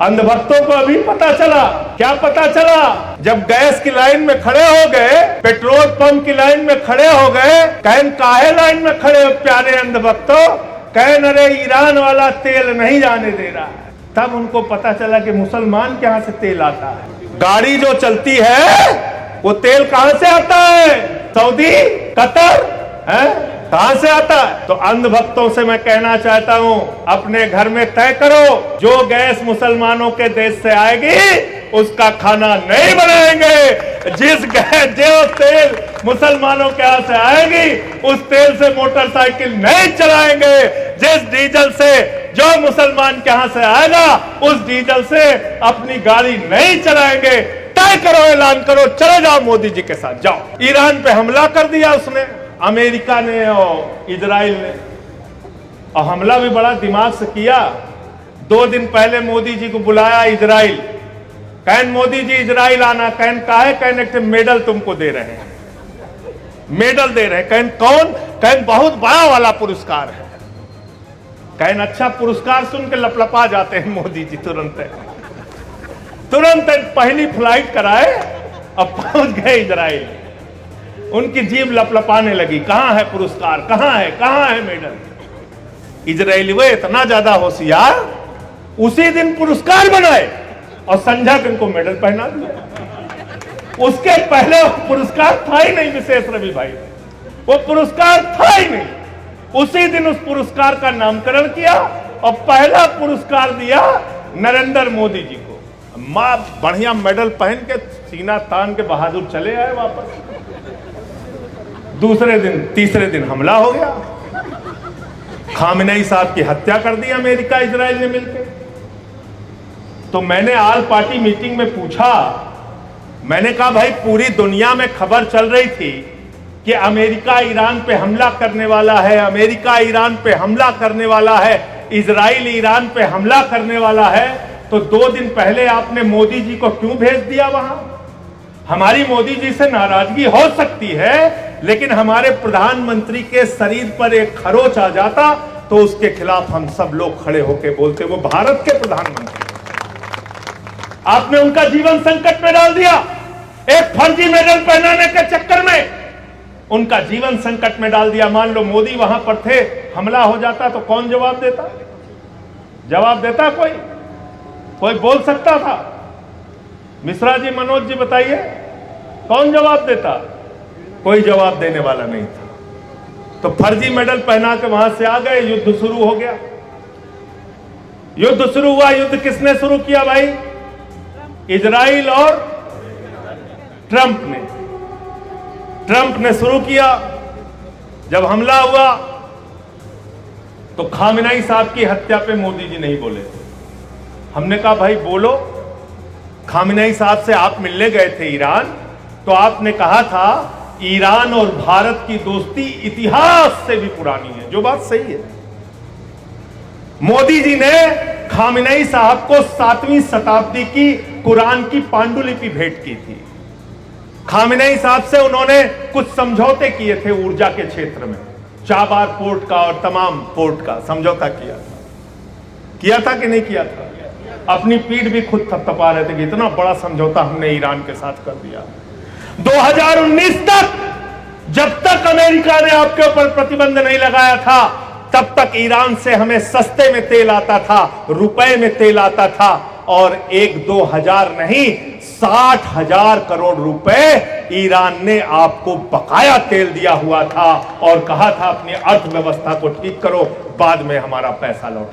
अंधभक्तों को अभी पता चला। क्या पता चला? जब गैस की लाइन में खड़े हो गए, पेट्रोल पंप की लाइन में खड़े हो गए, कहन काहे लाइन में खड़े हो प्यारे अंधभक्तों? कहन अरे ईरान वाला तेल नहीं जाने दे रहा है। तब उनको पता चला कि मुसलमान के यहाँ से तेल आता है। गाड़ी जो चलती है वो तेल कहां से आता है? सऊदी, कतर है, कहां से आता है? तो अंधभक्तों से मैं कहना चाहता हूं, अपने घर में तय करो, जो गैस मुसलमानों के देश से आएगी उसका खाना नहीं बनाएंगे। जो तेल मुसलमानों के यहाँ से आएगी उस तेल से मोटरसाइकिल नहीं चलाएंगे। जिस डीजल से जो मुसलमान के यहाँ से आएगा उस डीजल से अपनी गाड़ी नहीं चलाएंगे। तय करो, ऐलान करो, चले जाओ मोदी जी के साथ, जाओ। ईरान पे हमला कर दिया उसने, अमेरिका ने और इजराइल ने, और हमला भी बड़ा दिमाग से किया। 2 दिन पहले मोदी जी को बुलाया इजराइल, कहन मोदी जी इजराइल आना, कहन काहे? कहने के मेडल तुमको दे रहे हैं, मेडल दे रहे हैं। कहन कौन? कहन बहुत बड़ा वाला पुरस्कार है। कहन अच्छा, पुरस्कार सुन के लपलपा जाते हैं मोदी जी। तुरंत पहली फ्लाइट कराए और पहुंच गए इजराइल। उनकी जीभ लपलपाने लगी, कहां है पुरस्कार, कहां है मेडल? इजरायली वे इतना ज्यादा होशियार, उसी दिन पुरस्कार बनाए और संझा के उनको मेडल पहना दिया। उसके पहले पुरस्कार था ही नहीं विशेष रवि भाई, वो पुरस्कार था ही नहीं। उसी दिन उस पुरस्कार का नामकरण किया और पहला पुरस्कार दिया नरेंद्र मोदी जी को। मां बढ़िया मेडल पहन के सीना तान के बहादुर चले आए वापस। दूसरे दिन, तीसरे दिन हमला हो गया। खामेनेई साहब की हत्या कर दी अमेरिका इजराइल ने मिलकर। तो मैंने ऑल पार्टी मीटिंग में पूछा, मैंने कहा भाई पूरी दुनिया में खबर चल रही थी कि अमेरिका ईरान पे हमला करने वाला है, अमेरिका ईरान पे हमला करने वाला है, इजराइल ईरान पे हमला करने वाला है, तो 2 दिन पहले आपने मोदी जी को क्यों भेज दिया वहां? हमारी मोदी जी से नाराजगी हो सकती है, लेकिन हमारे प्रधानमंत्री के शरीर पर एक खरोच आ जाता तो उसके खिलाफ हम सब लोग खड़े होकर बोलते। वो भारत के प्रधानमंत्री, आपने उनका जीवन संकट में डाल दिया। एक फर्जी मेडल पहनाने के चक्कर में उनका जीवन संकट में डाल दिया। मान लो मोदी वहां पर थे, हमला हो जाता तो कौन जवाब देता? जवाब देता कोई बोल सकता था? मिश्रा जी, मनोज जी, बताइए कौन जवाब देता? कोई जवाब देने वाला नहीं था। तो फर्जी मेडल पहना के वहां से आ गए, युद्ध शुरू हो गया। युद्ध शुरू हुआ। युद्ध किसने शुरू किया भाई? इजराइल और ट्रंप ने शुरू किया। जब हमला हुआ तो खामेनेई साहब की हत्या पे मोदी जी नहीं बोले। हमने कहा भाई बोलो। खामेनेई साहब से आप मिलने गए थे ईरान, तो आपने कहा था ईरान और भारत की दोस्ती इतिहास से भी पुरानी है, जो बात सही है। मोदी जी ने खामेनेई साहब को 7वीं शताब्दी की कुरान की पांडुलिपि भेंट की थी। खामेनेई साहब से उन्होंने कुछ समझौते किए थे ऊर्जा के क्षेत्र में, चाबार पोर्ट का और तमाम पोर्ट का समझौता किया था कि नहीं किया था? अपनी पीठ भी खुद थपथपा रहे थे कि इतना बड़ा समझौता हमने ईरान के साथ कर दिया। 2019 तक, जब तक अमेरिका ने आपके ऊपर प्रतिबंध नहीं लगाया था, तब तक ईरान से हमें सस्ते में तेल आता था, रुपए में तेल आता था, और 1-2 हजार नहीं 60,000 करोड़ रुपए ईरान ने आपको बकाया तेल दिया हुआ था और कहा था अपनी अर्थव्यवस्था को ठीक करो, बाद में हमारा पैसा लौटा।